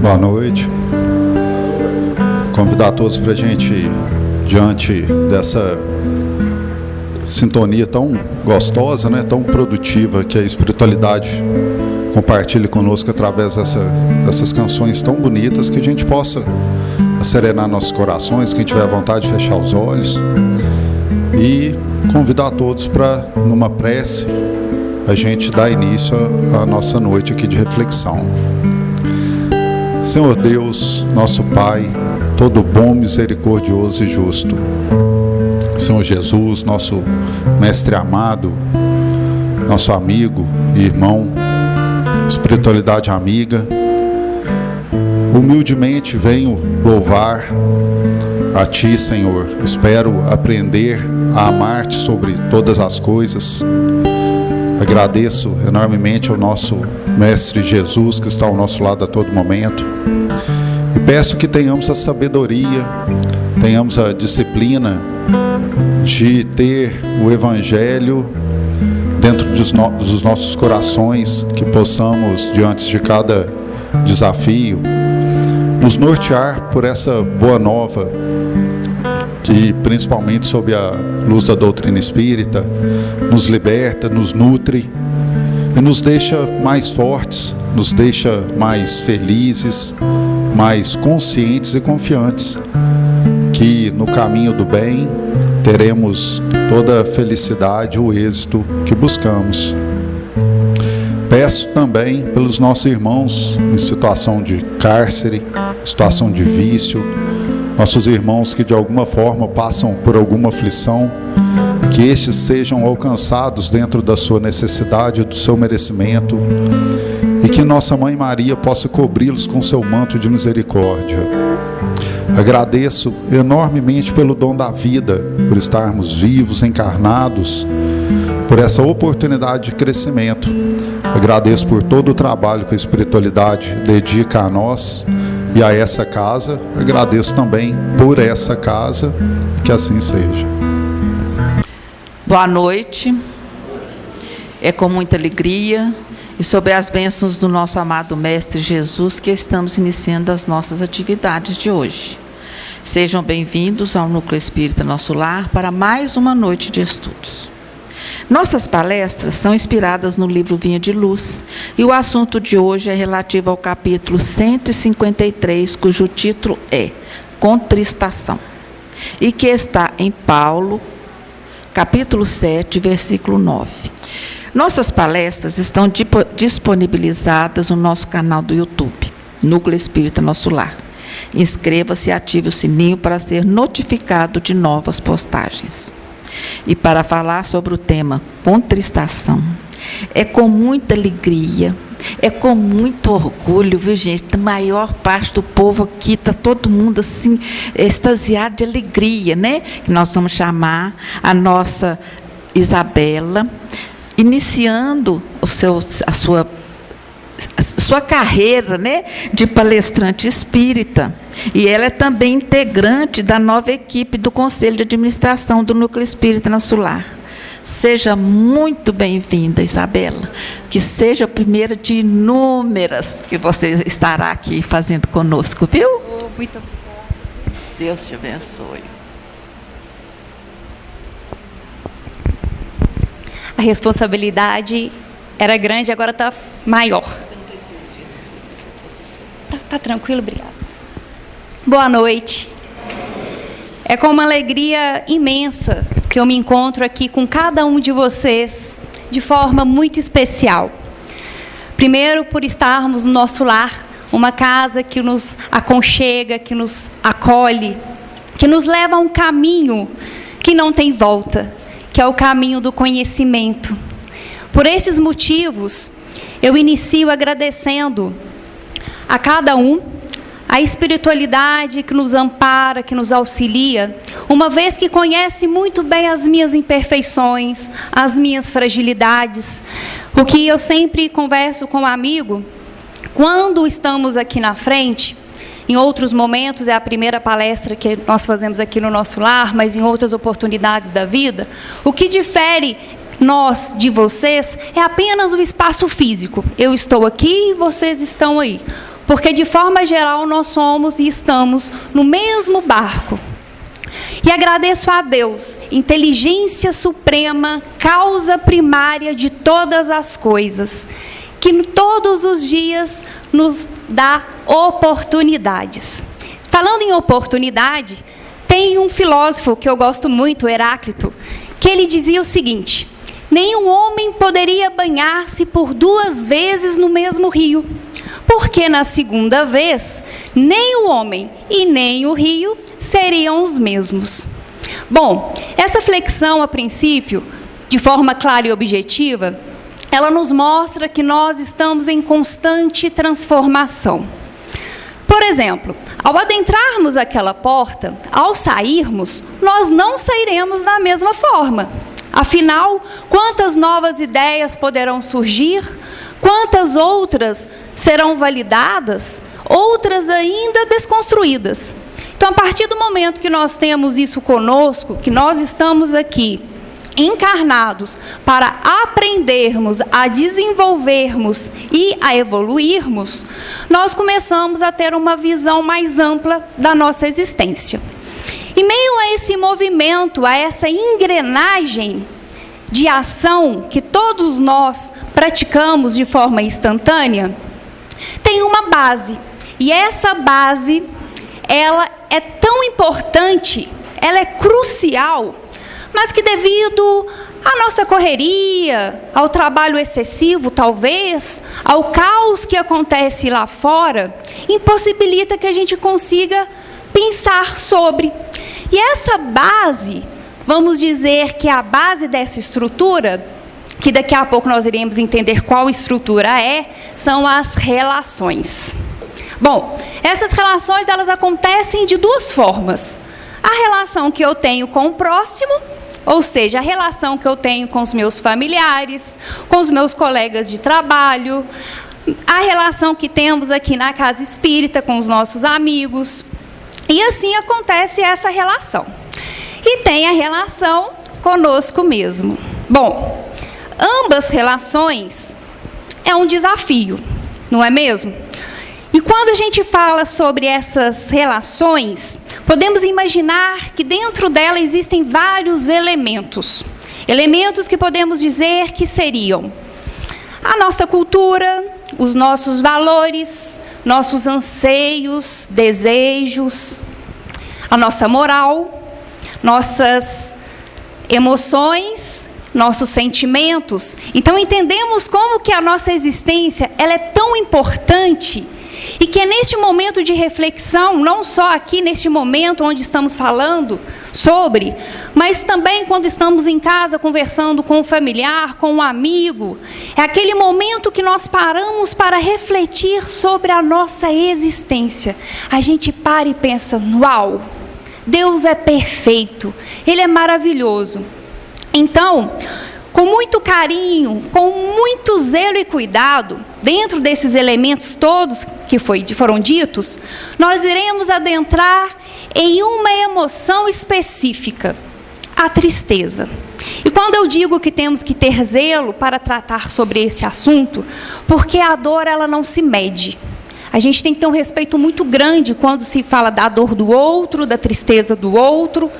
Boa noite. Convidar todos para a gente, diante dessa sintonia tão gostosa, né, tão produtiva que a espiritualidade compartilha conosco através dessas canções tão bonitas, que a gente possa serenar nossos corações, quem tiver vontade de fechar os olhos, e convidar todos para, numa prece, a gente dar início à nossa noite aqui de reflexão. Senhor Deus, nosso Pai, todo bom, misericordioso e justo, Senhor Jesus, nosso Mestre amado, nosso amigo e irmão, espiritualidade amiga, humildemente venho louvar a Ti, Senhor. Espero aprender a amar-te sobre todas as coisas. Agradeço enormemente ao nosso Mestre Jesus, que está ao nosso lado a todo momento, e peço que tenhamos a sabedoria, tenhamos a disciplina de ter o Evangelho dentro dos nossos corações, que possamos, diante de cada desafio, nos nortear por essa boa nova, que principalmente sob a luz da doutrina espírita, nos liberta, nos nutre e nos deixa mais fortes, nos deixa mais felizes, mais conscientes e confiantes, que no caminho do bem teremos toda a felicidade, o êxito que buscamos. Peço também pelos nossos irmãos em situação de cárcere, situação de vício, nossos irmãos que de alguma forma passam por alguma aflição, que estes sejam alcançados dentro da sua necessidade, do seu merecimento, e que nossa Mãe Maria possa cobri-los com seu manto de misericórdia. Agradeço enormemente pelo dom da vida, por estarmos vivos, encarnados, por essa oportunidade de crescimento. Agradeço por todo o trabalho que a espiritualidade dedica a nós e a essa casa. Agradeço também por essa casa, que assim seja. Boa noite. É com muita alegria e sob as bênçãos do nosso amado Mestre Jesus que estamos iniciando as nossas atividades de hoje. Sejam bem-vindos ao Núcleo Espírita Nosso Lar para mais uma noite de estudos. Nossas palestras são inspiradas no livro Vinha de Luz, e o assunto de hoje é relativo ao capítulo 153, cujo título é Contristação, e que está em Paulo, capítulo 7, versículo 9. Nossas palestras estão disponibilizadas no nosso canal do YouTube, Núcleo Espírita Nosso Lar. Inscreva-se e ative o sininho para ser notificado de novas postagens. E para falar sobre o tema contristação, é com muita alegria, é com muito orgulho, viu, gente? A maior parte do povo aqui, está todo mundo assim, extasiado de alegria, né? Que nós vamos chamar a nossa Isabela, iniciando a sua carreira, né, de palestrante espírita, e ela é também integrante da nova equipe do Conselho de Administração do Núcleo Espírita Nosso Lar. Seja muito bem-vinda, Isabela, que seja a primeira de inúmeras que você estará aqui fazendo conosco, viu? Muito obrigada. Deus te abençoe. A responsabilidade era grande, agora está maior. Tá tranquilo, obrigada. Boa noite. É com uma alegria imensa que eu me encontro aqui com cada um de vocês de forma muito especial. Primeiro, por estarmos no nosso lar, uma casa que nos aconchega, que nos acolhe, que nos leva a um caminho que não tem volta, que é o caminho do conhecimento. Por estes motivos, eu inicio agradecendo a cada um, a espiritualidade que nos ampara, que nos auxilia, uma vez que conhece muito bem as minhas imperfeições, as minhas fragilidades. O que eu sempre converso com um amigo, quando estamos aqui na frente, em outros momentos, é a primeira palestra que nós fazemos aqui no nosso lar, mas em outras oportunidades da vida, o que difere nós de vocês é apenas o espaço físico. Eu estou aqui e vocês estão aí. porque de forma geral nós somos e estamos no mesmo barco. E agradeço a Deus, inteligência suprema, causa primária de todas as coisas, que todos os dias nos dá oportunidades. Falando em oportunidade, tem um filósofo que eu gosto muito, Heráclito, que ele dizia o seguinte: nenhum homem poderia banhar-se por 2 vezes no mesmo rio, porque na segunda vez, nem o homem e nem o rio seriam os mesmos. Bom, essa flexão, a princípio, de forma clara e objetiva, ela nos mostra que nós estamos em constante transformação. Por exemplo, ao adentrarmos aquela porta, ao sairmos, nós não sairemos da mesma forma. Afinal, quantas novas ideias poderão surgir? Quantas outras serão validadas? Outras ainda desconstruídas. Então, a partir do momento que nós temos isso conosco, que nós estamos aqui encarnados para aprendermos, a desenvolvermos e a evoluirmos, nós começamos a ter uma visão mais ampla da nossa existência. Em meio a esse movimento, a essa engrenagem de ação que todos nós praticamos de forma instantânea, tem uma base. E essa base, ela é tão importante, ela é crucial, mas que devido à nossa correria, ao trabalho excessivo, talvez, ao caos que acontece lá fora, impossibilita que a gente consiga pensar sobre. E essa base, vamos dizer que a base dessa estrutura, que daqui a pouco nós iremos entender qual estrutura é, são as relações. Bom, essas relações, elas acontecem de 2 formas. A relação que eu tenho com o próximo, ou seja, a relação que eu tenho com os meus familiares, com os meus colegas de trabalho, a relação que temos aqui na casa espírita com os nossos amigos. E assim acontece essa relação. E tem a relação conosco mesmo. Bom, ambas relações é um desafio, não é mesmo? E quando a gente fala sobre essas relações, podemos imaginar que dentro dela existem vários elementos. Elementos que podemos dizer que seriam a nossa cultura, os nossos valores, nossos anseios, desejos, a nossa moral, nossas emoções, nossos sentimentos. Então entendemos como que a nossa existência ela é tão importante e que é neste momento de reflexão, não só aqui neste momento onde estamos falando sobre, mas também quando estamos em casa conversando com um familiar, com um amigo, é aquele momento que nós paramos para refletir sobre a nossa existência. A gente para e pensa, uau, Deus é perfeito, Ele é maravilhoso. Então, com muito carinho, com muito zelo e cuidado, dentro desses elementos todos que foram ditos, nós iremos adentrar em uma emoção específica, a tristeza. E quando eu digo que temos que ter zelo para tratar sobre esse assunto, porque a dor ela não se mede. A gente tem que ter um respeito muito grande quando se fala da dor do outro, da tristeza do outro,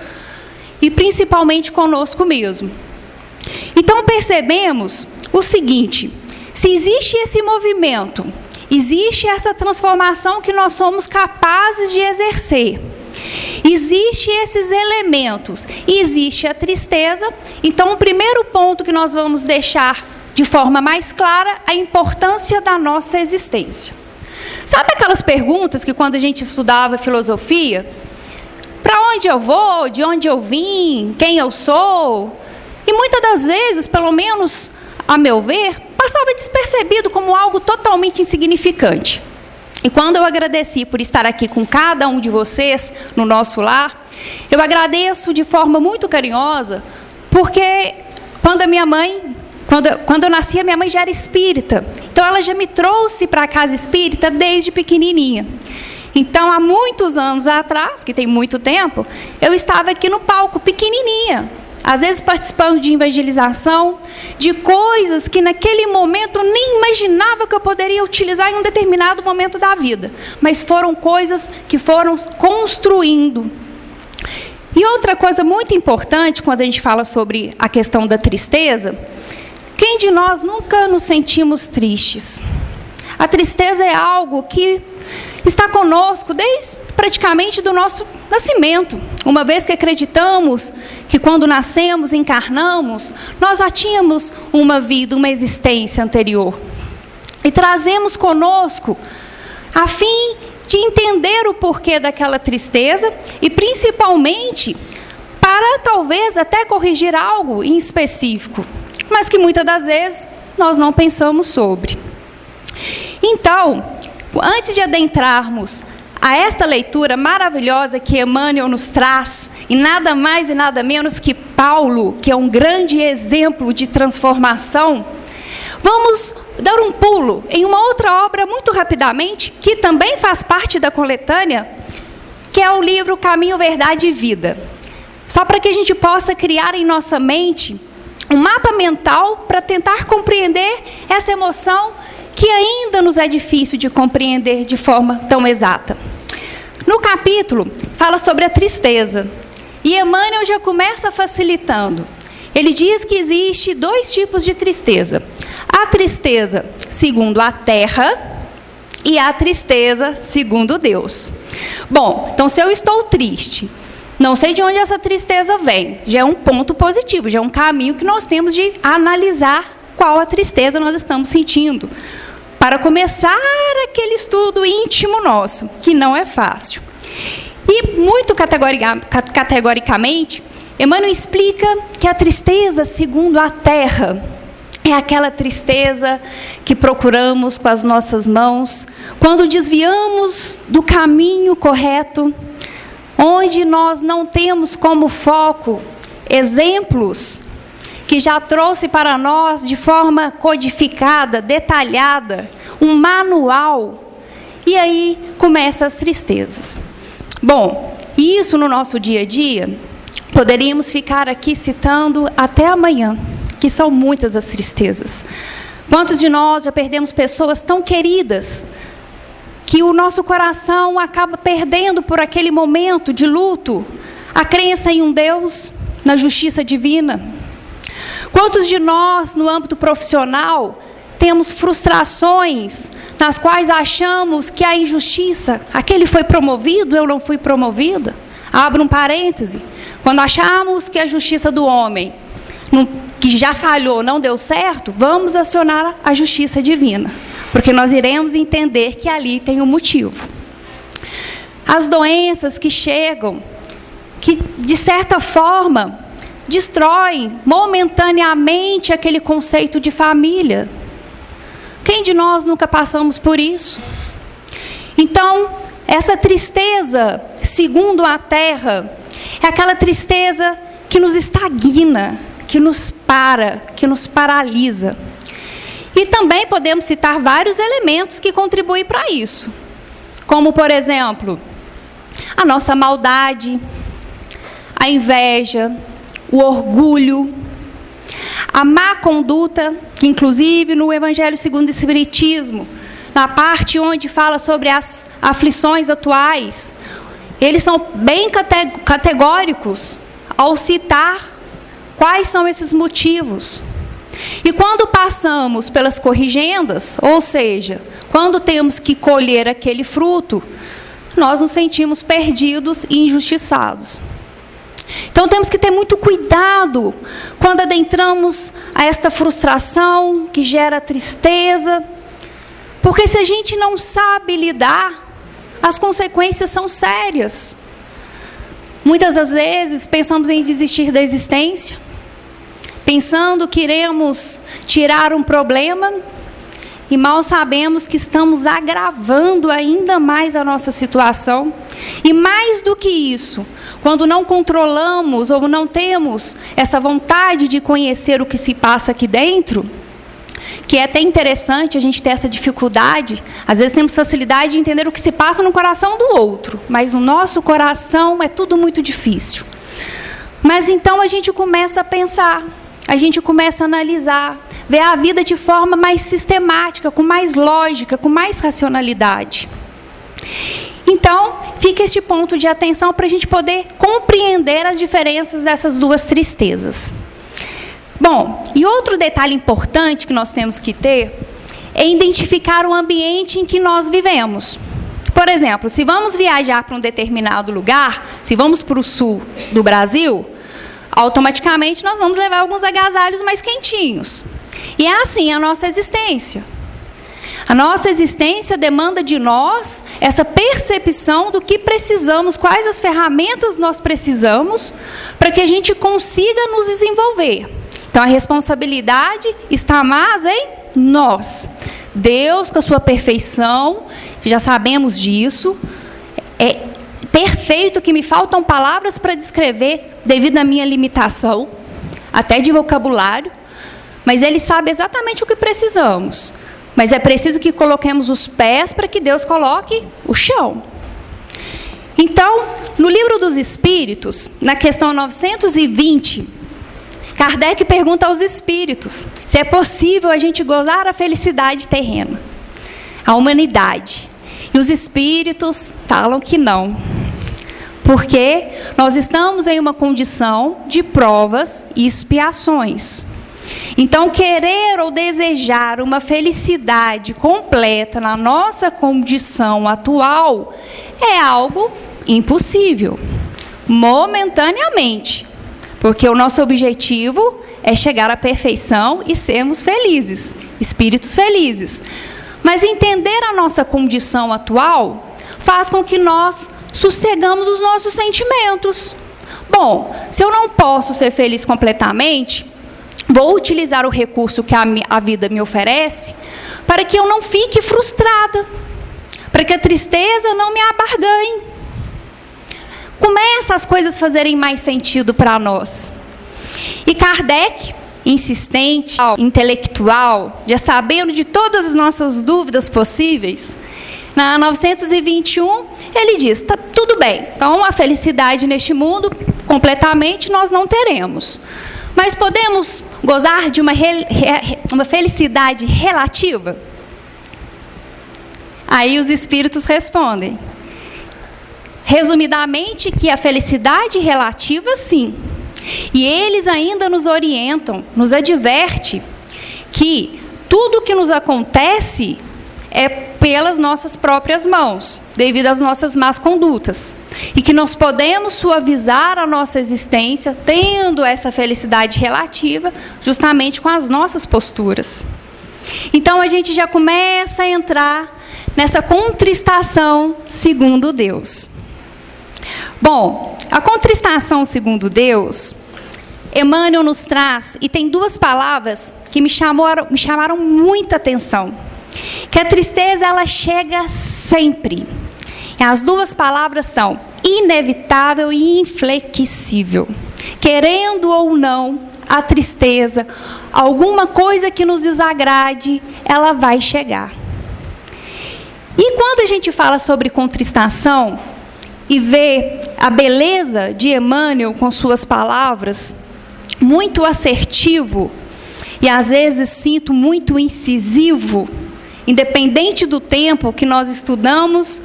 e principalmente conosco mesmo. Então percebemos o seguinte: se existe esse movimento, existe essa transformação que nós somos capazes de exercer, existe esses elementos, existe a tristeza, então o primeiro ponto que nós vamos deixar de forma mais clara, a importância da nossa existência. Sabe aquelas perguntas que quando a gente estudava filosofia, para onde eu vou, de onde eu vim, quem eu sou? E muitas das vezes, pelo menos a meu ver, passava despercebido como algo totalmente insignificante. E quando eu agradeci por estar aqui com cada um de vocês no nosso lar, eu agradeço de forma muito carinhosa, porque quando eu nasci, a minha mãe já era espírita. Então ela já me trouxe para a casa espírita desde pequenininha. Então, há muitos anos atrás, que tem muito tempo, eu estava aqui no palco, pequenininha. Às vezes participando de evangelização, de coisas que naquele momento eu nem imaginava que eu poderia utilizar em um determinado momento da vida, mas foram coisas que foram construindo. E outra coisa muito importante quando a gente fala sobre a questão da tristeza, quem de nós nunca nos sentimos tristes? A tristeza é algo que está conosco desde praticamente do nosso nascimento. Uma vez que acreditamos que quando nascemos, encarnamos, nós já tínhamos uma vida, uma existência anterior. E trazemos conosco a fim de entender o porquê daquela tristeza e principalmente para talvez até corrigir algo em específico, mas que muitas das vezes nós não pensamos sobre. Então, antes de adentrarmos a esta leitura maravilhosa que Emmanuel nos traz, e nada mais e nada menos que Paulo, que é um grande exemplo de transformação, vamos dar um pulo em uma outra obra muito rapidamente, que também faz parte da coletânea, que é o livro Caminho, Verdade e Vida. Só para que a gente possa criar em nossa mente um mapa mental para tentar compreender essa emoção que ainda nos é difícil de compreender de forma tão exata. No capítulo, fala sobre a tristeza. E Emmanuel já começa facilitando. Ele diz que existe 2 tipos de tristeza. A tristeza segundo a terra e a tristeza segundo Deus. Bom, então se eu estou triste, não sei de onde essa tristeza vem, já é um ponto positivo, já é um caminho que nós temos de analisar qual a tristeza nós estamos sentindo, para começar aquele estudo íntimo nosso, que não é fácil. E muito categoricamente, Emmanuel explica que a tristeza segundo a terra é aquela tristeza que procuramos com as nossas mãos, quando desviamos do caminho correto, onde nós não temos como foco exemplos que já trouxe para nós de forma codificada, detalhada, um manual, e aí começam as tristezas. Bom, isso no nosso dia a dia, poderíamos ficar aqui citando até amanhã, que são muitas as tristezas. Quantos de nós já perdemos pessoas tão queridas, que o nosso coração acaba perdendo por aquele momento de luto, a crença em um Deus, na justiça divina? Quantos de nós, no âmbito profissional, temos frustrações nas quais achamos que a injustiça, aquele foi promovido, eu não fui promovida? Abro um parêntese. Quando achamos que a justiça do homem, que já falhou, não deu certo, vamos acionar a justiça divina, porque nós iremos entender que ali tem um motivo. As doenças que chegam, que de certa forma destroem momentaneamente aquele conceito de família. Quem de nós nunca passamos por isso? Então, essa tristeza, segundo a terra, é aquela tristeza que nos estagna, que nos para, que nos paralisa. E também podemos citar vários elementos que contribuem para isso. Como, por exemplo, a nossa maldade, a inveja, o orgulho, a má conduta, que inclusive no Evangelho segundo o Espiritismo, na parte onde fala sobre as aflições atuais, eles são bem categóricos ao citar quais são esses motivos. E quando passamos pelas corrigendas, ou seja, quando temos que colher aquele fruto, nós nos sentimos perdidos e injustiçados. Então temos que ter muito cuidado quando adentramos a esta frustração que gera tristeza, porque se a gente não sabe lidar, as consequências são sérias. Muitas das vezes pensamos em desistir da existência, pensando que iremos tirar um problema, e mal sabemos que estamos agravando ainda mais a nossa situação. E mais do que isso, quando não controlamos ou não temos essa vontade de conhecer o que se passa aqui dentro, que é até interessante a gente ter essa dificuldade, às vezes temos facilidade de entender o que se passa no coração do outro, mas no nosso coração é tudo muito difícil. Mas então a gente começa a pensar, a gente começa a analisar, ver a vida de forma mais sistemática, com mais lógica, com mais racionalidade. Então, fica este ponto de atenção para a gente poder compreender as diferenças dessas duas tristezas. Bom, e outro detalhe importante que nós temos que ter é identificar o ambiente em que nós vivemos. Por exemplo, se vamos viajar para um determinado lugar, se vamos para o sul do Brasil, automaticamente nós vamos levar alguns agasalhos mais quentinhos. E é assim a nossa existência. A nossa existência demanda de nós essa percepção do que precisamos, quais as ferramentas nós precisamos para que a gente consiga nos desenvolver. Então, a responsabilidade está mais em nós. Deus, com a sua perfeição, já sabemos disso, é perfeito que me faltam palavras para descrever devido à minha limitação, até de vocabulário, mas Ele sabe exatamente o que precisamos. Mas é preciso que coloquemos os pés para que Deus coloque o chão. Então, no Livro dos Espíritos, na questão 920, Kardec pergunta aos espíritos se é possível a gente gozar a felicidade terrena, a humanidade. E os espíritos falam que não. Porque nós estamos em uma condição de provas e expiações. Então, querer ou desejar uma felicidade completa na nossa condição atual é algo impossível, momentaneamente, porque o nosso objetivo é chegar à perfeição e sermos felizes, espíritos felizes. Mas entender a nossa condição atual faz com que nós sossegamos os nossos sentimentos. Bom, se eu não posso ser feliz completamente, vou utilizar o recurso que a vida me oferece para que eu não fique frustrada, para que a tristeza não me abarganhe. Começa as coisas fazerem mais sentido para nós. E Kardec, insistente, intelectual, já sabendo de todas as nossas dúvidas possíveis, na 921, ele diz, tá tudo bem, então a felicidade neste mundo, completamente, nós não teremos. Mas podemos gozar de uma felicidade relativa? Aí os espíritos respondem, resumidamente, que a felicidade relativa, sim. E eles ainda nos orientam, nos advertem que tudo o que nos acontece é pelas nossas próprias mãos, devido às nossas más condutas. E que nós podemos suavizar a nossa existência, tendo essa felicidade relativa, justamente com as nossas posturas. Então, a gente já começa a entrar nessa contristação segundo Deus. Bom, a contristação segundo Deus, Emmanuel nos traz, e tem duas palavras que me chamaram muita atenção. Que a tristeza, ela chega sempre. E as duas palavras são inevitável e inflexível. Querendo ou não, a tristeza, alguma coisa que nos desagrade, ela vai chegar. E quando a gente fala sobre contristação e vê a beleza de Emmanuel com suas palavras, muito assertivo e às vezes sinto muito incisivo, independente do tempo que nós estudamos,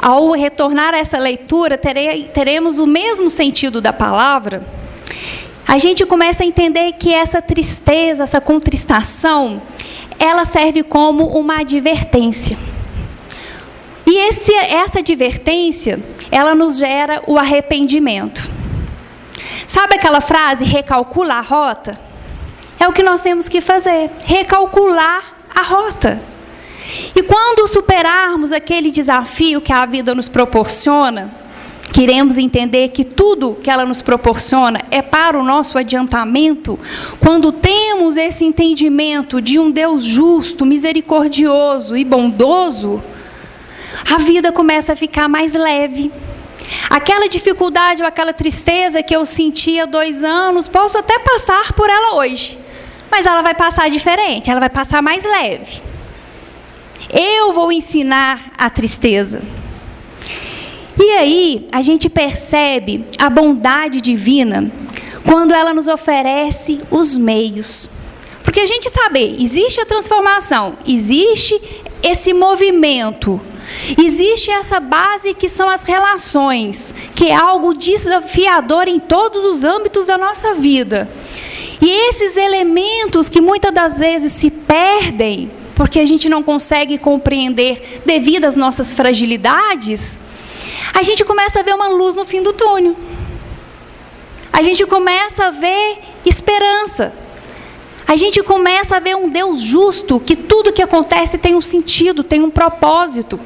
ao retornar a essa leitura, teremos o mesmo sentido da palavra. A gente começa a entender que essa tristeza, essa contristação, ela serve como uma advertência. E essa advertência, ela nos gera o arrependimento. Sabe aquela frase, recalcula a rota? É o que nós temos que fazer, recalcular a rota. E quando superarmos aquele desafio que a vida nos proporciona, queremos entender que tudo que ela nos proporciona é para o nosso adiantamento. Quando temos esse entendimento de um Deus justo, misericordioso e bondoso, a vida começa a ficar mais leve. Aquela dificuldade ou aquela tristeza que eu sentia há 2 anos, posso até passar por ela hoje, mas ela vai passar diferente, ela vai passar mais leve. Eu vou ensinar a tristeza. E aí, a gente percebe a bondade divina quando ela nos oferece os meios. Porque a gente sabe, existe a transformação, existe esse movimento, existe essa base que são as relações, que é algo desafiador em todos os âmbitos da nossa vida. E esses elementos que muitas das vezes se perdem, porque a gente não consegue compreender devido às nossas fragilidades, a gente começa a ver uma luz no fim do túnel. A gente começa a ver esperança. A gente começa a ver um Deus justo, que tudo que acontece tem um sentido, tem um propósito.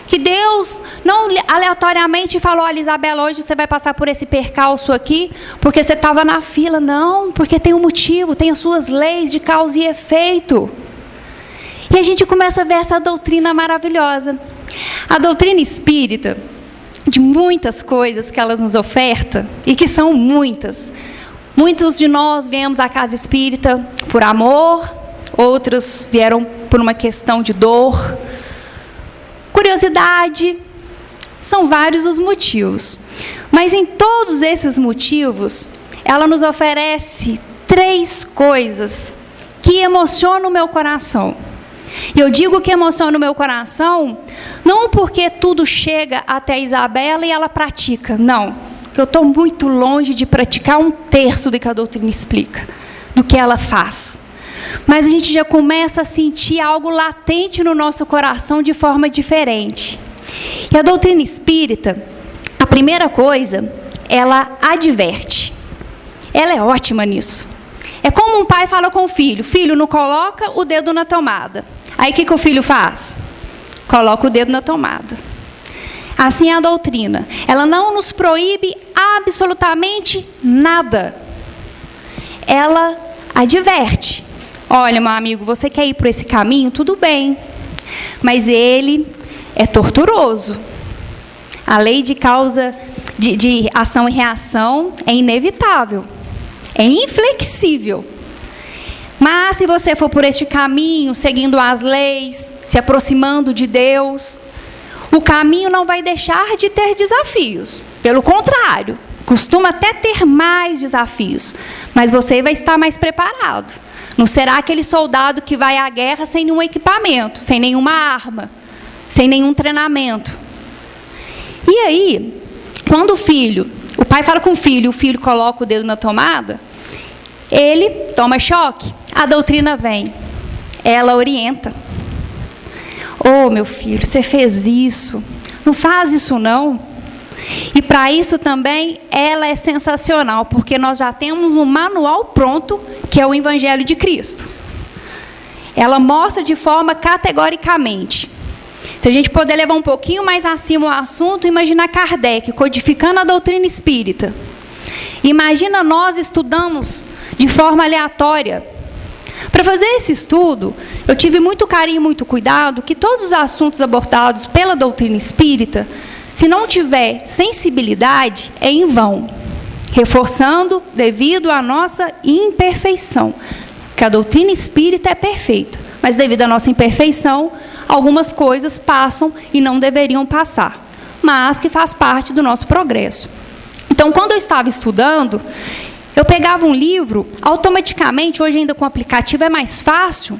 Que Deus não aleatoriamente falou: olha, Isabela, hoje você vai passar por esse percalço aqui, porque você estava na fila. Não, porque tem um motivo, tem as suas leis de causa e efeito. E a gente começa a ver essa doutrina maravilhosa. A doutrina espírita, de muitas coisas que elas nos ofertam, e que são muitas. Muitos de nós viemos à casa espírita por amor, outros vieram por uma questão de dor, curiosidade, são vários os motivos. Mas em todos esses motivos, ela nos oferece 3 coisas que emocionam o meu coração. E eu digo que emociona o meu coração, não porque tudo chega até a Isabela e ela pratica, não. Porque eu estou muito longe de praticar 1/3 do que a doutrina explica, do que ela faz. Mas a gente já começa a sentir algo latente no nosso coração de forma diferente. E a doutrina espírita, a primeira coisa, ela adverte. Ela é ótima nisso. É como um pai fala com o filho: filho, não coloca o dedo na tomada. Aí o que o filho faz? Coloca o dedo na tomada. Assim é a doutrina. Ela não nos proíbe absolutamente nada. Ela adverte. Olha, meu amigo, você quer ir por esse caminho? Tudo bem. Mas ele é torturoso. A lei de causa, de ação e reação é inevitável. É inflexível. Mas se você for por este caminho, seguindo as leis, se aproximando de Deus, o caminho não vai deixar de ter desafios. Pelo contrário, costuma até ter mais desafios. Mas você vai estar mais preparado. Não será aquele soldado que vai à guerra sem nenhum equipamento, sem nenhuma arma, sem nenhum treinamento. E aí, quando o pai fala com o filho coloca o dedo na tomada, ele toma choque, a doutrina vem, ela orienta. Oh, meu filho, você fez isso, não faz isso não. E para isso também ela é sensacional, porque nós já temos um manual pronto, que é o Evangelho de Cristo. Ela mostra de forma categoricamente. Se a gente puder levar um pouquinho mais acima o assunto, imagina Kardec codificando a doutrina espírita. Imagina nós estudamos de forma aleatória. Para fazer esse estudo, eu tive muito carinho, muito cuidado, que todos os assuntos abordados pela doutrina espírita, se não tiver sensibilidade, é em vão. Reforçando devido à nossa imperfeição. Que a doutrina espírita é perfeita, mas devido à nossa imperfeição, algumas coisas passam e não deveriam passar, mas que faz parte do nosso progresso. Então, quando eu estava estudando, eu pegava um livro, automaticamente, hoje ainda com o aplicativo é mais fácil.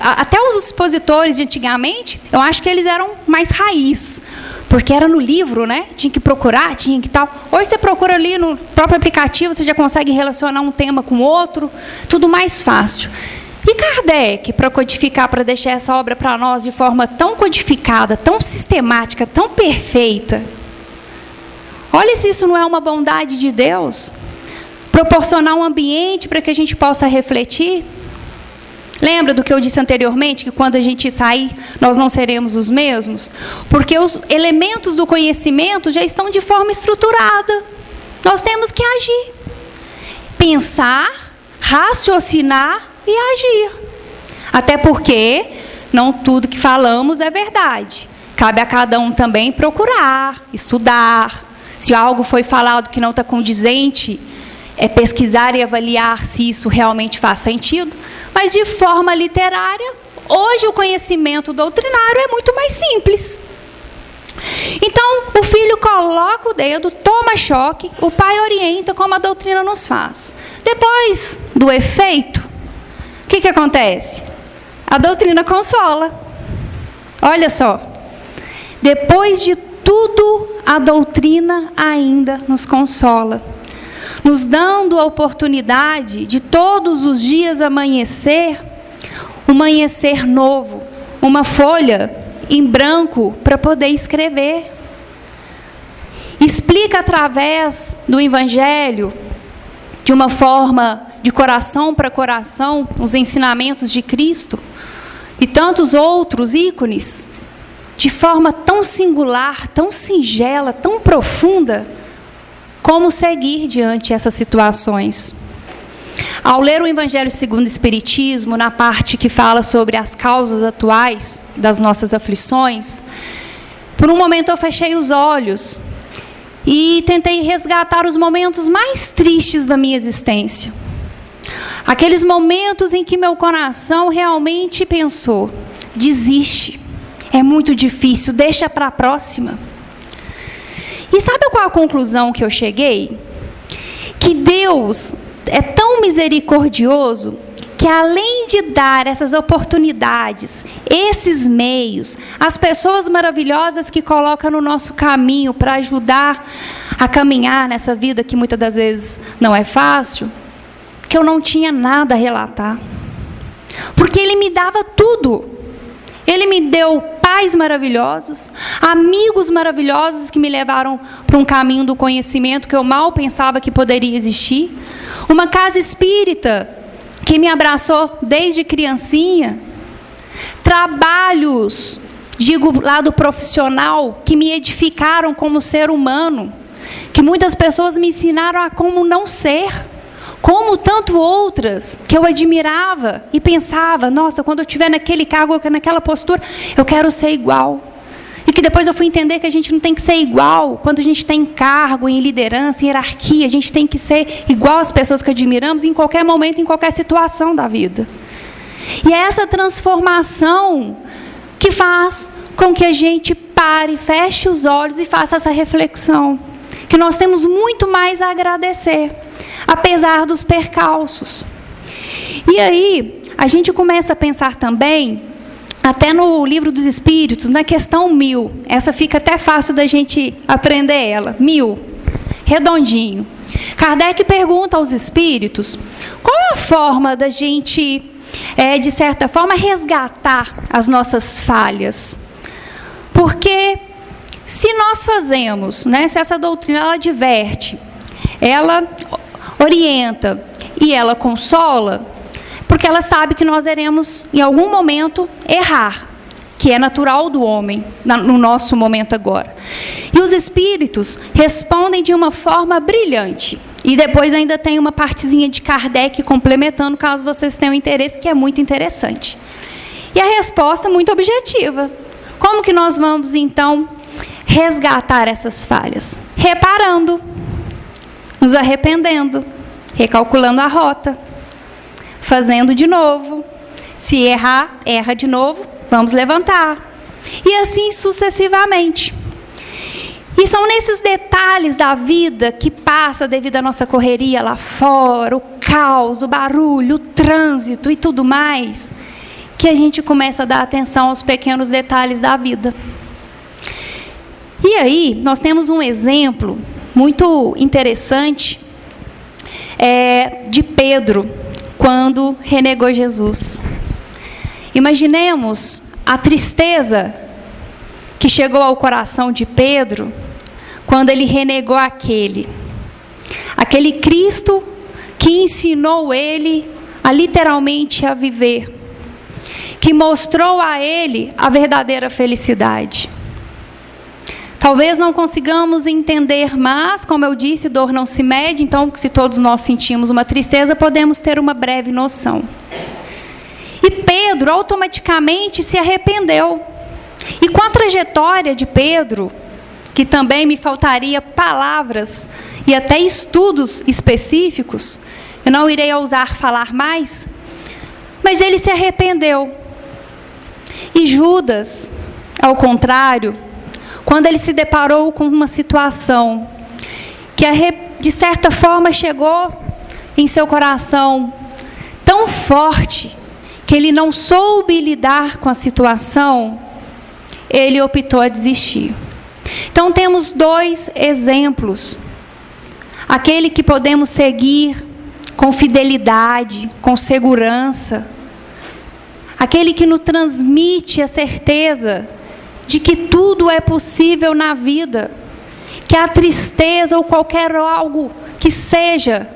Até os expositores de antigamente, eu acho que eles eram mais raiz, porque era no livro, né? Tinha que procurar, tinha que tal. Hoje você procura ali no próprio aplicativo, você já consegue relacionar um tema com outro, tudo mais fácil. E Kardec, para codificar, para deixar essa obra para nós de forma tão codificada, tão sistemática, tão perfeita. Olha se isso não é uma bondade de Deus. Proporcionar um ambiente para que a gente possa refletir. Lembra do que eu disse anteriormente, que quando a gente sair, nós não seremos os mesmos? Porque os elementos do conhecimento já estão de forma estruturada. Nós temos que agir. Pensar, raciocinar e agir. Até porque não tudo que falamos é verdade. Cabe a cada um também procurar, estudar. Se algo foi falado que não está condizente, é pesquisar e avaliar se isso realmente faz sentido. Mas de forma literária, hoje o conhecimento doutrinário é muito mais simples. Então, o filho coloca o dedo, toma choque, o pai orienta como a doutrina nos faz. Depois do efeito, o que acontece? A doutrina consola. Olha só. Depois de tudo, a doutrina ainda nos consola, nos dando a oportunidade de todos os dias amanhecer, um amanhecer novo, uma folha em branco para poder escrever. Explica através do Evangelho, de uma forma de coração para coração, os ensinamentos de Cristo e tantos outros ícones, de forma tão singular, tão singela, tão profunda, como seguir diante dessas situações. Ao ler o Evangelho segundo o Espiritismo, na parte que fala sobre as causas atuais das nossas aflições, por um momento eu fechei os olhos e tentei resgatar os momentos mais tristes da minha existência. Aqueles momentos em que meu coração realmente pensou: desiste, é muito difícil, deixa para a próxima. E sabe qual a conclusão que eu cheguei? Que Deus é tão misericordioso que, além de dar essas oportunidades, esses meios, as pessoas maravilhosas que coloca no nosso caminho para ajudar a caminhar nessa vida que muitas das vezes não é fácil, que eu não tinha nada a relatar. Porque Ele me dava tudo. Ele me deu pais maravilhosos, amigos maravilhosos que me levaram para um caminho do conhecimento que eu mal pensava que poderia existir, uma casa espírita que me abraçou desde criancinha, trabalhos, digo, lado profissional, que me edificaram como ser humano, que muitas pessoas me ensinaram a como não ser, como tanto outras que eu admirava e pensava: nossa, quando eu estiver naquele cargo, naquela postura, eu quero ser igual. E que depois eu fui entender que a gente não tem que ser igual. Quando a gente está em cargo, em liderança, em hierarquia, a gente tem que ser igual às pessoas que admiramos em qualquer momento, em qualquer situação da vida. E é essa transformação que faz com que a gente pare, feche os olhos e faça essa reflexão. Que nós temos muito mais a agradecer, apesar dos percalços. E aí, a gente começa a pensar também, até no Livro dos Espíritos, na questão 1000. Essa fica até fácil da gente aprender ela. 1000, redondinho. Kardec pergunta aos espíritos qual é a forma da gente, de certa forma, resgatar as nossas falhas. Porque se nós fazemos, se essa doutrina ela adverte, ela orienta e ela consola, porque ela sabe que nós iremos, em algum momento, errar, que é natural do homem, no nosso momento agora. E os espíritos respondem de uma forma brilhante. E depois ainda tem uma partezinha de Kardec complementando, caso vocês tenham interesse, que é muito interessante. E a resposta é muito objetiva. Como que nós vamos, então, resgatar essas falhas? Reparando, nos arrependendo, recalculando a rota, fazendo de novo. Se errar, erra de novo, vamos levantar. E assim sucessivamente. E são nesses detalhes da vida que passa devido à nossa correria lá fora, o caos, o barulho, o trânsito e tudo mais, que a gente começa a dar atenção aos pequenos detalhes da vida. E aí, nós temos um exemplo muito interessante de Pedro, quando renegou Jesus. Imaginemos a tristeza que chegou ao coração de Pedro quando ele renegou aquele Cristo que ensinou ele a literalmente a viver, que mostrou a ele a verdadeira felicidade. Talvez não consigamos entender, mas, como eu disse, dor não se mede, então, se todos nós sentimos uma tristeza, podemos ter uma breve noção. E Pedro automaticamente se arrependeu. E com a trajetória de Pedro, que também me faltaria palavras e até estudos específicos, eu não irei ousar falar mais, mas ele se arrependeu. E Judas, ao contrário, quando ele se deparou com uma situação que, de certa forma, chegou em seu coração tão forte, que ele não soube lidar com a situação, ele optou a desistir. Então temos 2 exemplos. Aquele que podemos seguir com fidelidade, com segurança. Aquele que nos transmite a certeza de que tudo é possível na vida. Que a tristeza ou qualquer algo que esteja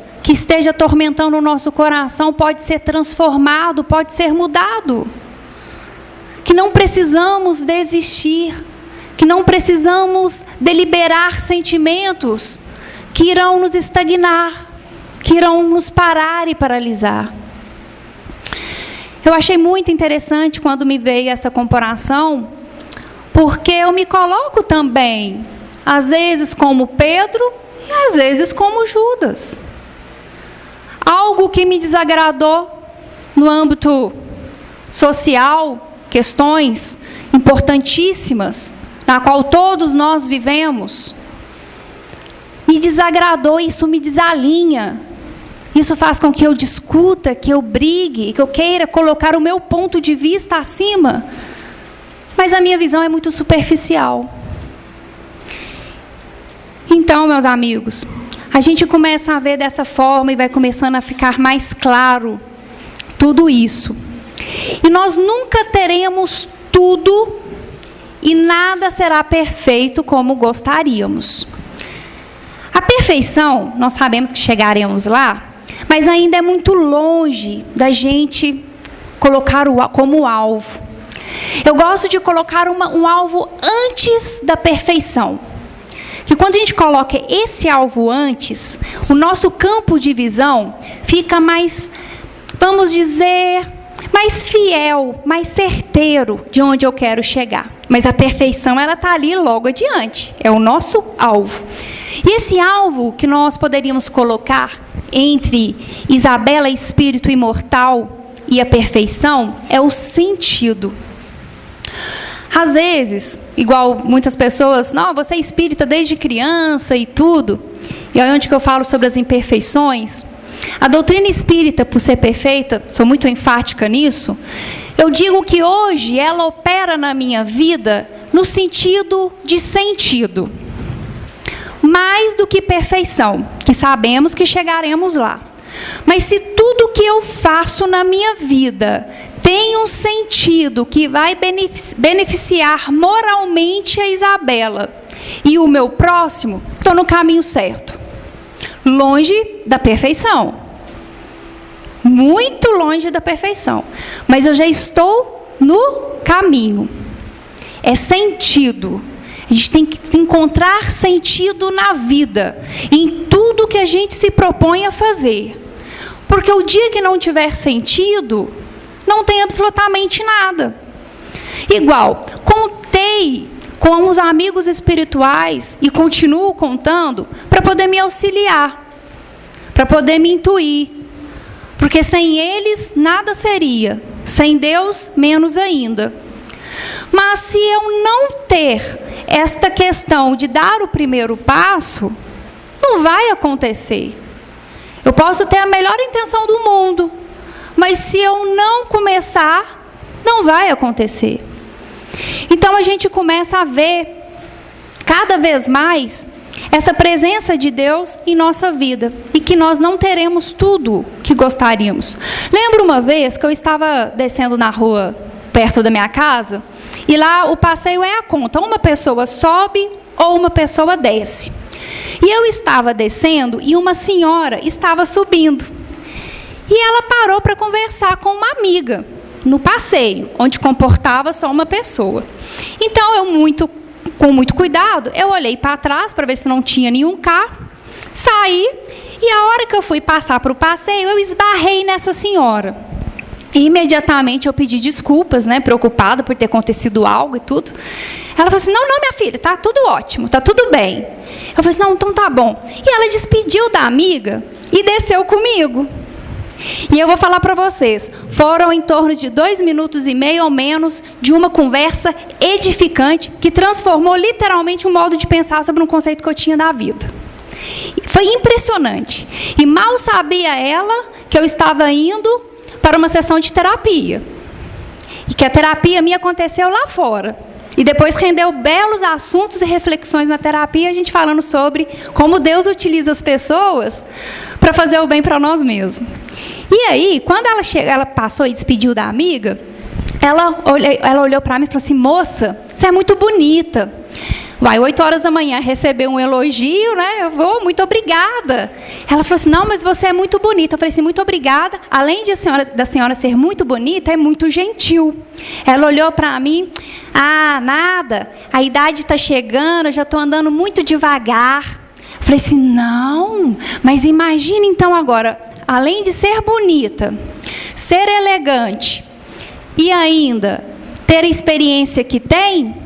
atormentando o nosso coração pode ser transformado, pode ser mudado. Que não precisamos desistir, que não precisamos deliberar sentimentos que irão nos estagnar, que irão nos parar e paralisar. Eu achei muito interessante quando me veio essa comparação, porque eu me coloco também, às vezes como Pedro e às vezes como Judas. Algo que me desagradou no âmbito social, questões importantíssimas, na qual todos nós vivemos, me desagradou, isso me desalinha. Isso faz com que eu discuta, que eu brigue, que eu queira colocar o meu ponto de vista acima. Mas a minha visão é muito superficial. Então, meus amigos, a gente começa a ver dessa forma e vai começando a ficar mais claro tudo isso. E nós nunca teremos tudo e nada será perfeito como gostaríamos. A perfeição, nós sabemos que chegaremos lá, mas ainda é muito longe da gente colocar como alvo. Eu gosto de colocar um alvo antes da perfeição. Que quando a gente coloca esse alvo antes, o nosso campo de visão fica mais, vamos dizer, mais fiel, mais certeiro de onde eu quero chegar. Mas a perfeição, ela está ali logo adiante. É o nosso alvo. E esse alvo que nós poderíamos colocar entre Isabela, espírito imortal, e a perfeição, é o sentido. Às vezes, igual muitas pessoas, não, você é espírita desde criança e tudo, e é onde que eu falo sobre as imperfeições. A doutrina espírita, por ser perfeita, sou muito enfática nisso, eu digo que hoje ela opera na minha vida no sentido de sentido. Mais do que perfeição, que sabemos que chegaremos lá. Mas se tudo que eu faço na minha vida tem um sentido que vai beneficiar moralmente a Isabela e o meu próximo, estou no caminho certo. Longe da perfeição. Muito longe da perfeição. Mas eu já estou no caminho. É sentido. A gente tem que encontrar sentido na vida, em tudo que a gente se propõe a fazer. Porque o dia que não tiver sentido, não tem absolutamente nada. Igual, contei com os amigos espirituais e continuo contando para poder me auxiliar, para poder me intuir. Porque sem eles, nada seria. Sem Deus, menos ainda. Mas se eu não ter esta questão de dar o primeiro passo, não vai acontecer. Eu posso ter a melhor intenção do mundo, mas se eu não começar, não vai acontecer. Então a gente começa a ver cada vez mais essa presença de Deus em nossa vida e que nós não teremos tudo que gostaríamos. Lembro uma vez que eu estava descendo na rua perto da minha casa e lá o passeio é a conta, uma pessoa sobe ou uma pessoa desce. E eu estava descendo e uma senhora estava subindo. E ela parou para conversar com uma amiga no passeio, onde comportava só uma pessoa. Então, com muito cuidado, eu olhei para trás para ver se não tinha nenhum carro, saí, e a hora que eu fui passar para o passeio, eu esbarrei nessa senhora. E imediatamente eu pedi desculpas, né, preocupada por ter acontecido algo e tudo. Ela falou assim, não, minha filha, tá tudo ótimo, tá tudo bem. Eu falei assim, não, então tá bom. E ela despediu da amiga e desceu comigo. E eu vou falar para vocês, foram em torno de 2 minutos e meio ou menos de uma conversa edificante que transformou literalmente o modo de pensar sobre um conceito que eu tinha da vida. Foi impressionante. E mal sabia ela que eu estava indo para uma sessão de terapia. E que a terapia minha aconteceu lá fora. E depois rendeu belos assuntos e reflexões na terapia, a gente falando sobre como Deus utiliza as pessoas para fazer o bem para nós mesmos. E aí, quando ela passou e despediu da amiga, ela olhou para mim e falou assim: moça, você é muito bonita. 8 horas da manhã, recebeu um elogio, né? Eu vou, muito obrigada. Ela falou assim: não, mas você é muito bonita. Eu falei assim: muito obrigada. Além da senhora ser muito bonita, é muito gentil. Ela olhou para mim: ah, nada, a idade está chegando, eu já estou andando muito devagar. Eu falei assim: não, mas imagine então agora, além de ser bonita, ser elegante e ainda ter a experiência que tem,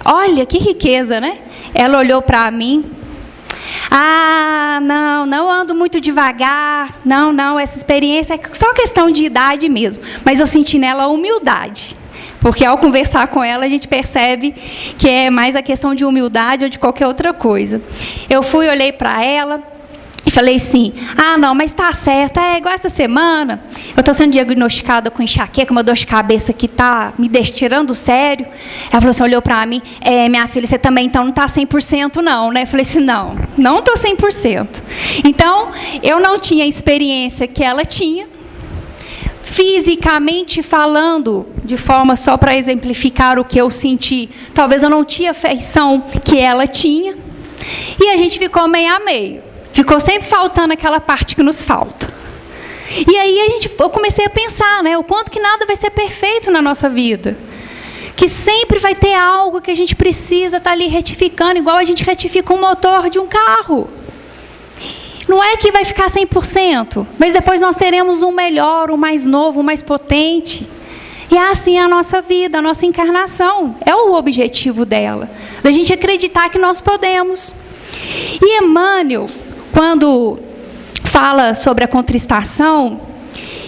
olha que riqueza, né? Ela olhou para mim: ah, não ando muito devagar, não, essa experiência é só questão de idade mesmo. Mas eu senti nela humildade, porque ao conversar com ela a gente percebe que é mais a questão de humildade ou de qualquer outra coisa. Eu fui, olhei para ela e falei assim: ah, não, mas está certo, é igual essa semana, eu estou sendo diagnosticada com enxaqueca, uma dor de cabeça que está me tirando do sério. Ela falou assim, olhou para mim: minha filha, você também então não está 100% não, né? Eu falei assim: não estou 100%. Então, eu não tinha a experiência que ela tinha, fisicamente falando, de forma só para exemplificar o que eu senti, talvez eu não tinha a feição que ela tinha, e a gente ficou meio a meio. Ficou sempre faltando aquela parte que nos falta. E aí eu comecei a pensar, né, o quanto que nada vai ser perfeito na nossa vida. Que sempre vai ter algo que a gente precisa estar ali retificando, igual a gente retifica um motor de um carro. Não é que vai ficar 100%, mas depois nós teremos um melhor, um mais novo, um mais potente. E é assim a nossa vida, a nossa encarnação. É o objetivo dela, da gente acreditar que nós podemos. E Emmanuel, quando fala sobre a contristação,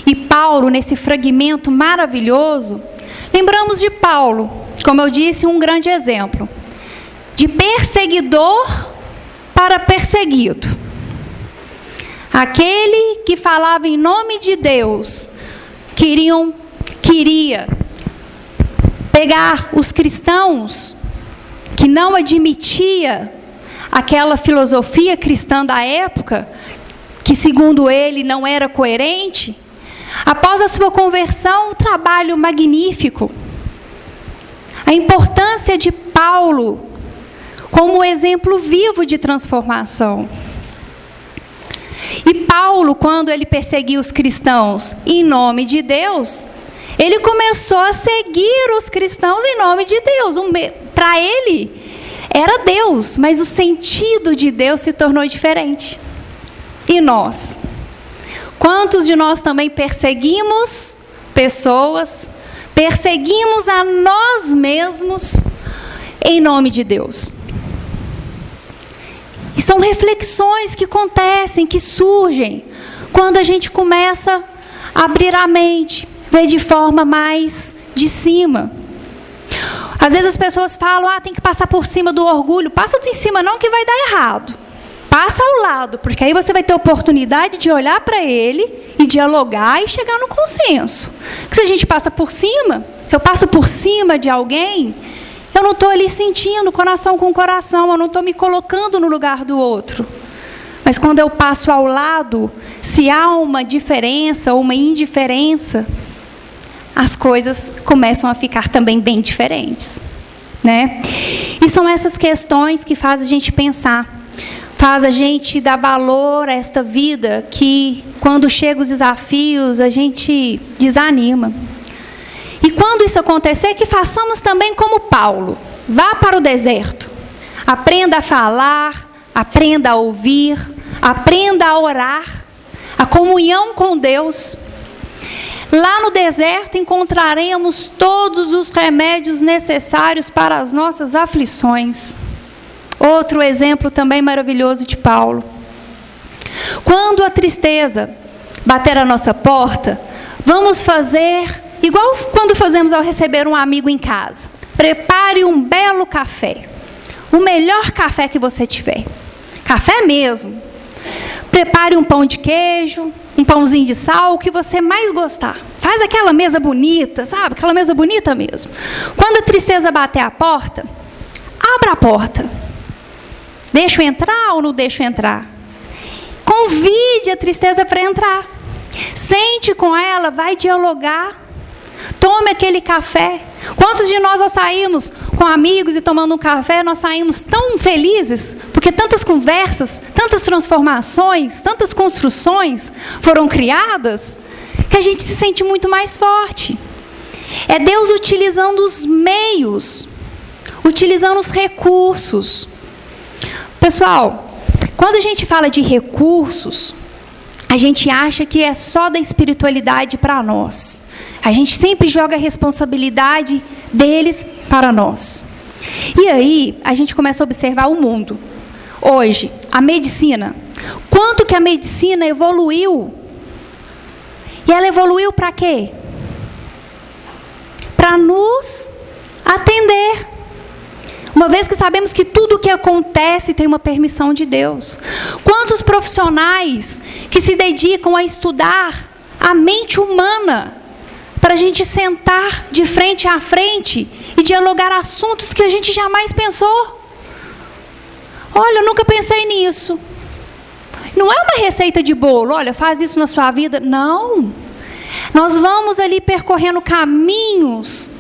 e Paulo, nesse fragmento maravilhoso, lembramos de Paulo, como eu disse, um grande exemplo, de perseguidor para perseguido. Aquele que falava em nome de Deus, queria pegar os cristãos que não admitia aquela filosofia cristã da época, que segundo ele não era coerente. Após a sua conversão, um trabalho magnífico. A importância de Paulo como exemplo vivo de transformação. E Paulo, quando ele perseguiu os cristãos em nome de Deus, ele começou a seguir os cristãos em nome de Deus. Para ele era Deus, mas o sentido de Deus se tornou diferente. E nós? Quantos de nós também perseguimos pessoas, perseguimos a nós mesmos em nome de Deus? E são reflexões que acontecem, que surgem, quando a gente começa a abrir a mente, ver de forma mais de cima. Às vezes as pessoas falam, tem que passar por cima do orgulho. Passa em cima não, que vai dar errado. Passa ao lado, porque aí você vai ter oportunidade de olhar para ele e dialogar e chegar no consenso. Porque se a gente passa por cima, se eu passo por cima de alguém, eu não estou ali sentindo coração com coração, eu não estou me colocando no lugar do outro. Mas quando eu passo ao lado, se há uma diferença ou uma indiferença, as coisas começam a ficar também bem diferentes, né? E são essas questões que fazem a gente pensar, faz a gente dar valor a esta vida que, quando chegam os desafios, a gente desanima. E quando isso acontecer, que façamos também como Paulo. Vá para o deserto, aprenda a falar, aprenda a ouvir, aprenda a orar, a comunhão com Deus. Lá no deserto encontraremos todos os remédios necessários para as nossas aflições. Outro exemplo também maravilhoso de Paulo. Quando a tristeza bater a nossa porta, vamos fazer igual quando fazemos ao receber um amigo em casa. Prepare um belo café. O melhor café que você tiver. Café mesmo. Prepare um pão de queijo, um pãozinho de sal, o que você mais gostar. Faz aquela mesa bonita, sabe? Aquela mesa bonita mesmo. Quando a tristeza bater a porta, abra a porta. Deixa eu entrar ou não deixa eu entrar? Convide a tristeza para entrar. Sente com ela, vai dialogar. Tome aquele café. Quantos de nós saímos com amigos e tomando um café, nós saímos tão felizes, porque tantas conversas, tantas transformações, tantas construções foram criadas, que a gente se sente muito mais forte. É Deus utilizando os meios, utilizando os recursos. Pessoal, quando a gente fala de recursos, a gente acha que é só da espiritualidade para nós. A gente sempre joga a responsabilidade deles para nós. E aí, a gente começa a observar o mundo. Hoje, a medicina. Quanto que a medicina evoluiu? E ela evoluiu para quê? Para nos atender. Uma vez que sabemos que tudo o que acontece tem uma permissão de Deus. Quantos profissionais que se dedicam a estudar a mente humana, para a gente sentar de frente a frente e dialogar assuntos que a gente jamais pensou. Olha, eu nunca pensei nisso. Não é uma receita de bolo, olha, faz isso na sua vida. Não. Nós vamos ali percorrendo caminhos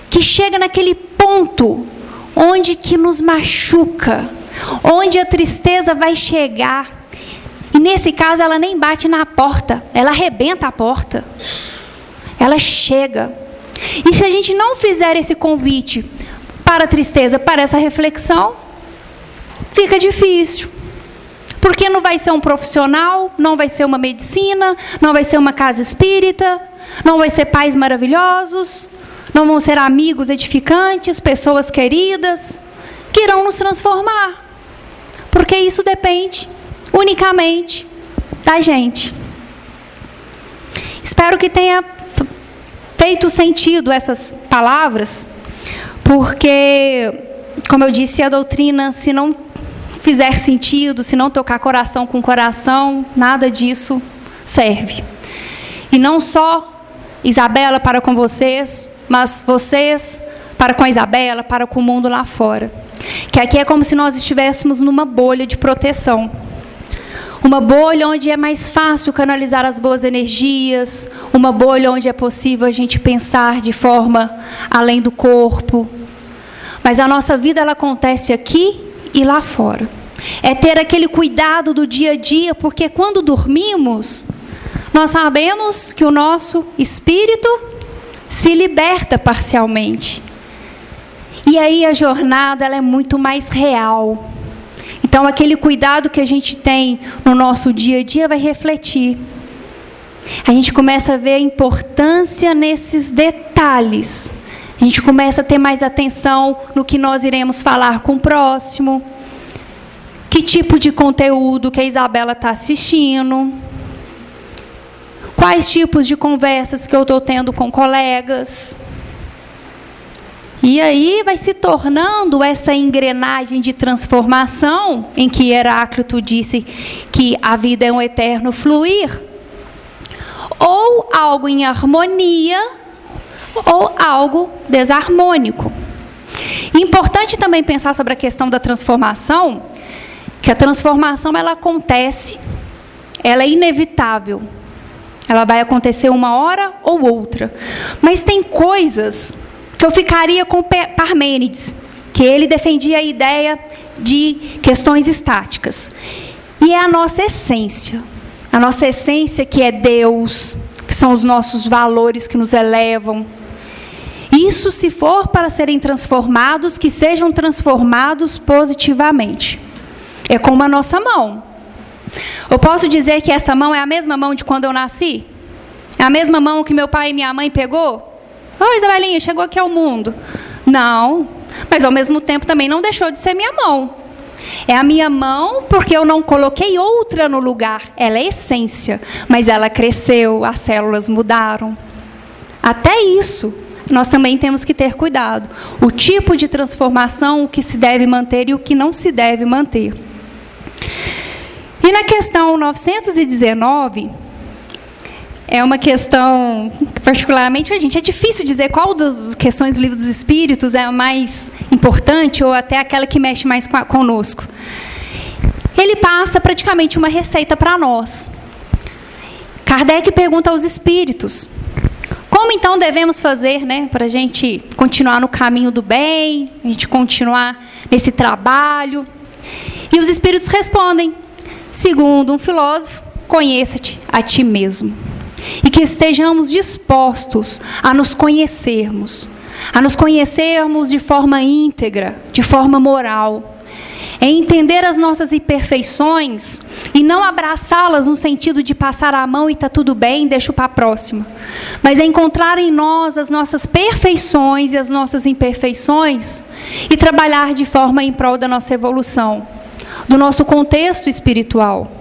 que chega naquele ponto onde que nos machuca, onde a tristeza vai chegar. E nesse caso ela nem bate na porta, ela arrebenta a porta. Ela chega. E se a gente não fizer esse convite para a tristeza, para essa reflexão, fica difícil. Porque não vai ser um profissional, não vai ser uma medicina, não vai ser uma casa espírita, não vai ser pais maravilhosos, não vão ser amigos edificantes, pessoas queridas, que irão nos transformar. Porque isso depende unicamente da gente. Espero que tenha feito sentido essas palavras, porque, como eu disse, a doutrina, se não fizer sentido, se não tocar coração com coração, nada disso serve. E não só Isabela para com vocês, mas vocês para com a Isabela, para com o mundo lá fora. Que aqui é como se nós estivéssemos numa bolha de proteção. Uma bolha onde é mais fácil canalizar as boas energias, uma bolha onde é possível a gente pensar de forma além do corpo. Mas a nossa vida, ela acontece aqui e lá fora. É ter aquele cuidado do dia a dia, porque quando dormimos, nós sabemos que o nosso espírito se liberta parcialmente. E aí a jornada, ela é muito mais real. Então, aquele cuidado que a gente tem no nosso dia a dia vai refletir. A gente começa a ver a importância nesses detalhes. A gente começa a ter mais atenção no que nós iremos falar com o próximo. Que tipo de conteúdo que a Isabela está assistindo. Quais tipos de conversas que eu estou tendo com colegas. E aí vai se tornando essa engrenagem de transformação, em que Heráclito disse que a vida é um eterno fluir, ou algo em harmonia, ou algo desarmônico. E importante também pensar sobre a questão da transformação, que a transformação, ela acontece, ela é inevitável. Ela vai acontecer uma hora ou outra. Mas tem coisas que eu ficaria com Parmênides, que ele defendia a ideia de questões estáticas. E é a nossa essência que é Deus, que são os nossos valores que nos elevam. Isso, se for para serem transformados, que sejam transformados positivamente. É como a nossa mão. Eu posso dizer que essa mão é a mesma mão de quando eu nasci? É a mesma mão que meu pai e minha mãe pegou? Ô, Isabelinha, chegou aqui ao mundo. Não, mas ao mesmo tempo também não deixou de ser minha mão. É a minha mão porque eu não coloquei outra no lugar. Ela é essência, mas ela cresceu, as células mudaram. Até isso, nós também temos que ter cuidado. O tipo de transformação, o que se deve manter e o que não se deve manter. E na questão 919, é uma questão que, particularmente, gente, é difícil dizer qual das questões do Livro dos Espíritos é a mais importante ou até aquela que mexe mais conosco. Ele passa praticamente uma receita para nós. Kardec pergunta aos espíritos: como então devemos fazer, para a gente continuar no caminho do bem, a gente continuar nesse trabalho? E os espíritos respondem: segundo um filósofo, conheça-te a ti mesmo. E que estejamos dispostos a nos conhecermos de forma íntegra, de forma moral. É entender as nossas imperfeições e não abraçá-las no sentido de passar a mão e está tudo bem, deixa para a próxima. Mas é encontrar em nós as nossas perfeições e as nossas imperfeições e trabalhar de forma em prol da nossa evolução, do nosso contexto espiritual.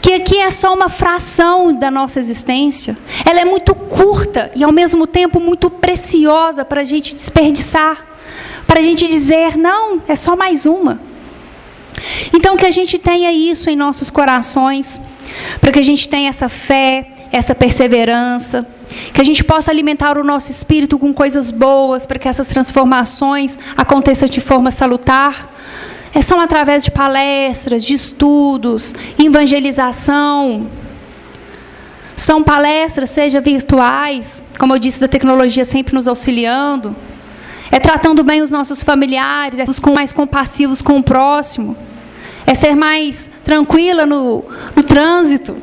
Que aqui é só uma fração da nossa existência. Ela é muito curta e, ao mesmo tempo, muito preciosa para a gente desperdiçar. Para a gente dizer, não, é só mais uma. Então, que a gente tenha isso em nossos corações, para que a gente tenha essa fé, essa perseverança, que a gente possa alimentar o nosso espírito com coisas boas, para que essas transformações aconteçam de forma salutar. São através de palestras, de estudos, evangelização. São palestras, seja virtuais, como eu disse, da tecnologia sempre nos auxiliando. É tratando bem os nossos familiares, é mais compassivos com o próximo. É ser mais tranquila no trânsito.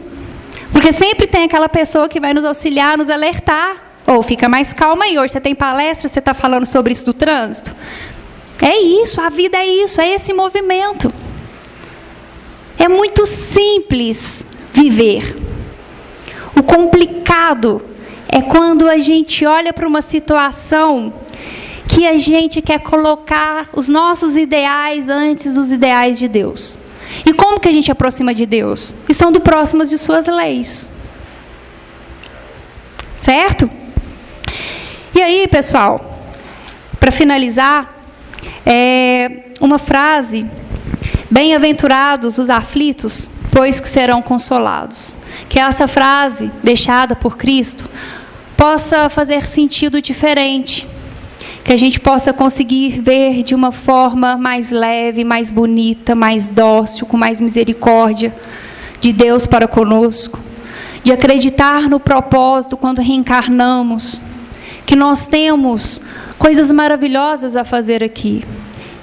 Porque sempre tem aquela pessoa que vai nos auxiliar, nos alertar. Ou fica mais calma aí, hoje você tem palestra, você está falando sobre isso do trânsito. É isso, a vida é isso, é esse movimento. É muito simples viver. O complicado é quando a gente olha para uma situação que a gente quer colocar os nossos ideais antes dos ideais de Deus. E como que a gente aproxima de Deus? Estando próximos de suas leis. Certo? E aí, pessoal, para finalizar, uma frase: bem-aventurados os aflitos, pois que serão consolados. Que essa frase, deixada por Cristo, possa fazer sentido diferente. Que a gente possa conseguir ver de uma forma mais leve, mais bonita, mais dócil, com mais misericórdia de Deus para conosco. De acreditar no propósito quando reencarnamos. Que nós temos coisas maravilhosas a fazer aqui.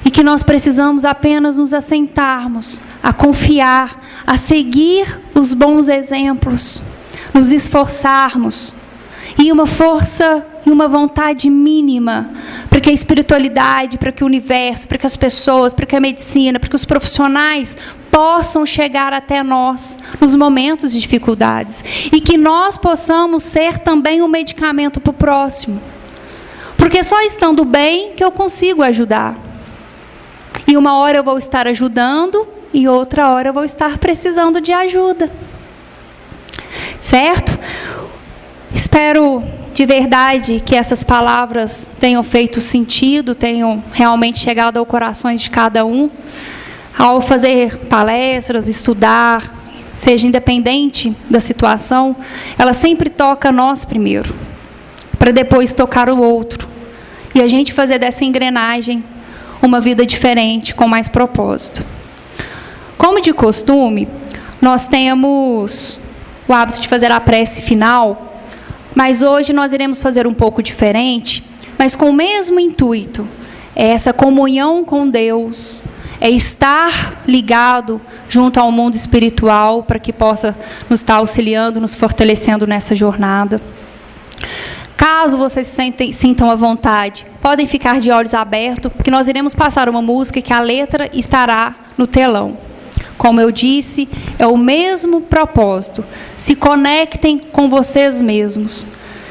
E que nós precisamos apenas nos assentarmos, a confiar, a seguir os bons exemplos, nos esforçarmos. E uma força e uma vontade mínima para que a espiritualidade, para que o universo, para que as pessoas, para que a medicina, para que os profissionais possam chegar até nós nos momentos de dificuldades. E que nós possamos ser também um medicamento para o próximo. Porque só estando bem que eu consigo ajudar. E uma hora eu vou estar ajudando e outra hora eu vou estar precisando de ajuda. Certo? Espero de verdade que essas palavras tenham feito sentido, tenham realmente chegado aos corações de cada um. Ao fazer palestras, estudar, seja independente da situação, ela sempre toca nós primeiro, para depois tocar o outro. E a gente fazer dessa engrenagem uma vida diferente, com mais propósito. Como de costume, nós temos o hábito de fazer a prece final, mas hoje nós iremos fazer um pouco diferente, mas com o mesmo intuito. É essa comunhão com Deus, é estar ligado junto ao mundo espiritual, para que possa nos estar auxiliando, nos fortalecendo nessa jornada. Caso vocês sintam à vontade, podem ficar de olhos abertos, porque nós iremos passar uma música que a letra estará no telão. Como eu disse, é o mesmo propósito. Se conectem com vocês mesmos.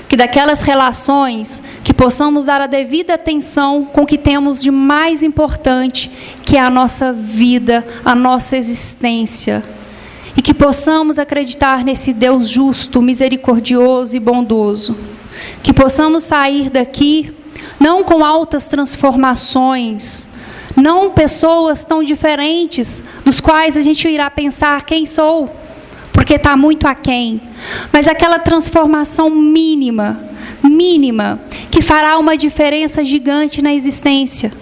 Que daquelas relações, que possamos dar a devida atenção com o que temos de mais importante, que é a nossa vida, a nossa existência. E que possamos acreditar nesse Deus justo, misericordioso e bondoso. Que possamos sair daqui, não com altas transformações, não pessoas tão diferentes, dos quais a gente irá pensar quem sou. Porque porque está muito aquém, mas aquela transformação mínima, que fará uma diferença gigante na existência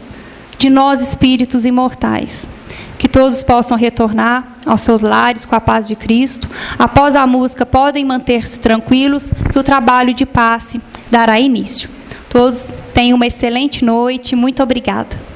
de nós, espíritos imortais. Que todos possam retornar aos seus lares com a paz de Cristo. Após a música, podem manter-se tranquilos, que o trabalho de passe dará início. Todos tenham uma excelente noite. Muito obrigada.